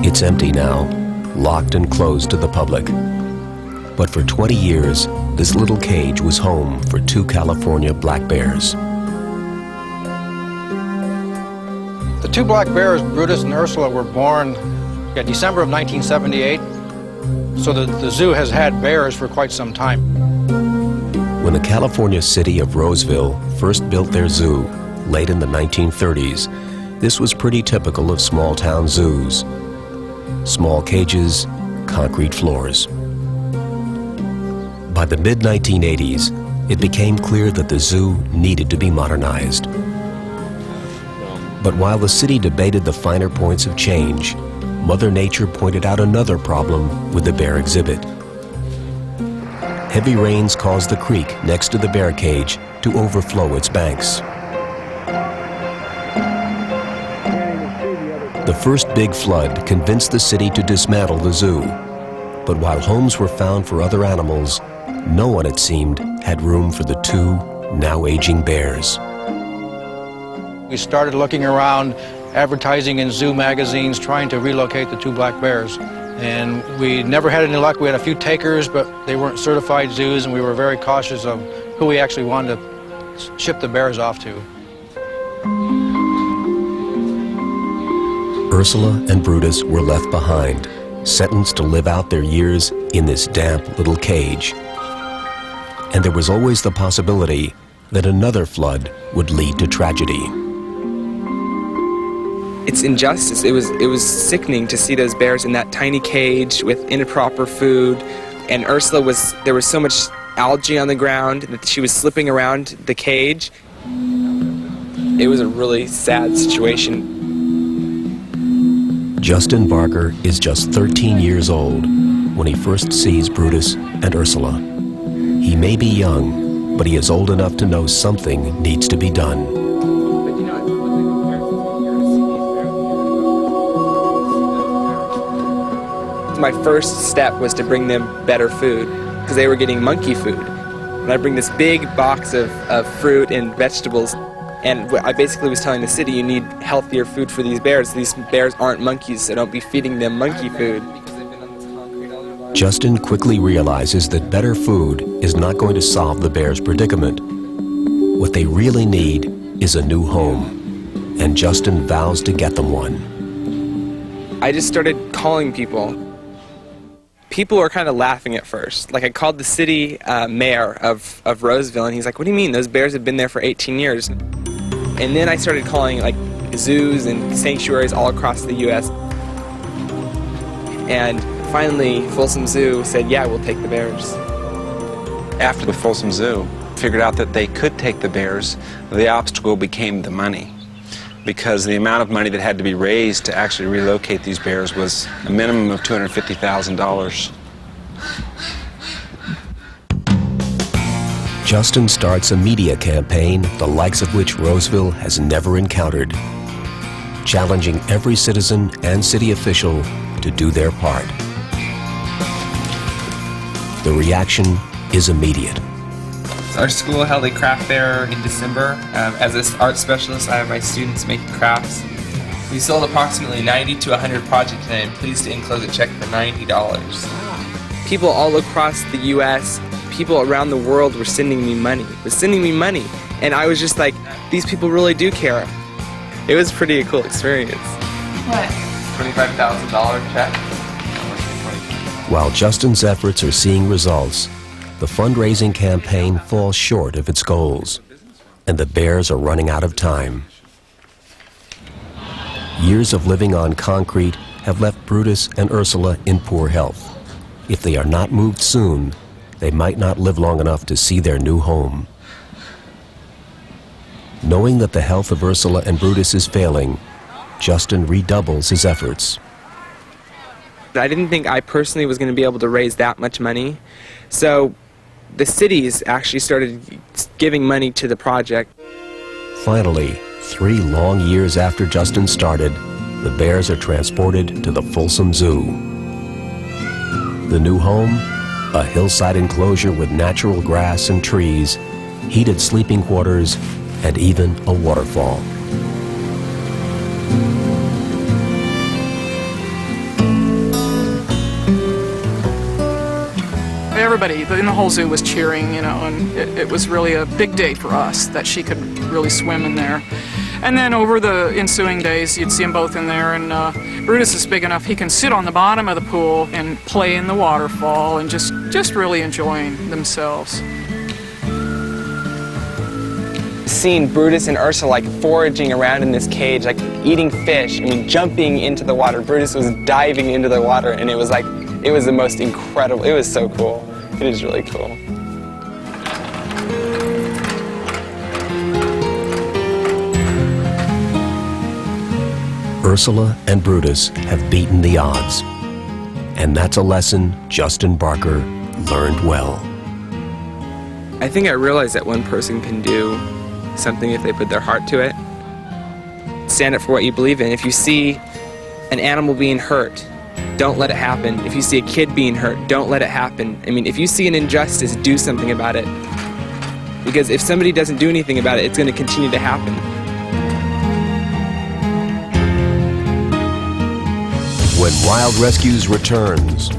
It's empty now, locked and closed to the public. But for 20 years, this little cage was home for 2 California black bears. The 2 black bears, Brutus and Ursula, were born in December of 1978. So the zoo has had bears for quite some time. When the California city of Roseville first built their zoo, late in the 1930s, this was pretty typical of small-town zoos. Small cages, concrete floors. By the mid-1980s, it became clear that the zoo needed to be modernized. But while the city debated the finer points of change, Mother Nature pointed out another problem with the bear exhibit. Heavy rains caused the creek next to the bear cage to overflow its banks. The first big flood convinced the city to dismantle the zoo. But while homes were found for other animals, no one, it seemed, had room for the 2 now aging bears. We started looking around, advertising in zoo magazines, trying to relocate the 2 black bears. And we never had any luck. We had a few takers, but they weren't certified zoos, and we were very cautious of who we actually wanted to ship the bears off to. Ursula and Brutus were left behind, sentenced to live out their years in this damp little cage. And there was always the possibility that another flood would lead to tragedy. It's injustice. It was sickening to see those bears in that tiny cage with improper food. And Ursula there was so much algae on the ground that she was slipping around the cage. It was a really sad situation. Justin Barker is just 13 years old when he first sees Brutus and Ursula. He may be young, but he is old enough to know something needs to be done. My first step was to bring them better food because they were getting monkey food. And I bring this big box of fruit and vegetables, and I basically was telling the city, you need healthier food for these bears. These bears aren't monkeys, so don't be feeding them monkey food. Justin quickly realizes that better food is not going to solve the bears' predicament. What they really need is a new home, and Justin vows to get them one. I just started calling people. People were kind of laughing at first. Like, I called the city mayor of Roseville, and he's like, what do you mean? Those bears have been there for 18 years. And then I started calling like zoos and sanctuaries all across the U.S. And finally, Folsom Zoo said, yeah, we'll take the bears. After the Folsom Zoo figured out that they could take the bears, the obstacle became the money. Because the amount of money that had to be raised to actually relocate these bears was a minimum of $250,000. Justin starts a media campaign the likes of which Roseville has never encountered, challenging every citizen and city official to do their part. The reaction is immediate. Our school held a craft fair in December. As an art specialist, I have my students making crafts. We sold approximately 90 to 100 projects, and I'm pleased to enclose a check for $90. People all across the U.S., people around the world were sending me money. And I was just like, these people really do care. It was pretty a cool experience. What? $25,000 check. While Justin's efforts are seeing results, the fundraising campaign falls short of its goals, and the bears are running out of time. Years of living on concrete have left Brutus and Ursula in poor health. If they are not moved soon, they might not live long enough to see their new home. Knowing that the health of Ursula and Brutus is failing, Justin redoubles his efforts. I didn't think I personally was going to be able to raise that much money, so the cities actually started giving money to the project. Finally, 3 long years after Justin started, the bears are transported to the Folsom Zoo. The new home? A hillside enclosure with natural grass and trees, heated sleeping quarters, and even a waterfall. Everybody in the whole zoo was cheering, you know, and it was really a big day for us that she could really swim in there. And then over the ensuing days, you'd see them both in there, and Brutus is big enough he can sit on the bottom of the pool and play in the waterfall and just really enjoying themselves. Seeing Brutus and Ursula like foraging around in this cage, like eating fish, I mean jumping into the water. Brutus was diving into the water, and it was the most incredible, it was so cool. It is really cool. Ursula and Brutus have beaten the odds. And that's a lesson Justin Barker learned well. I think I realized that one person can do something if they put their heart to it. Stand up for what you believe in. If you see an animal being hurt, don't let it happen. If you see a kid being hurt, don't let it happen. I mean, if you see an injustice, do something about it. Because if somebody doesn't do anything about it, it's going to continue to happen. When Wild Rescues returns,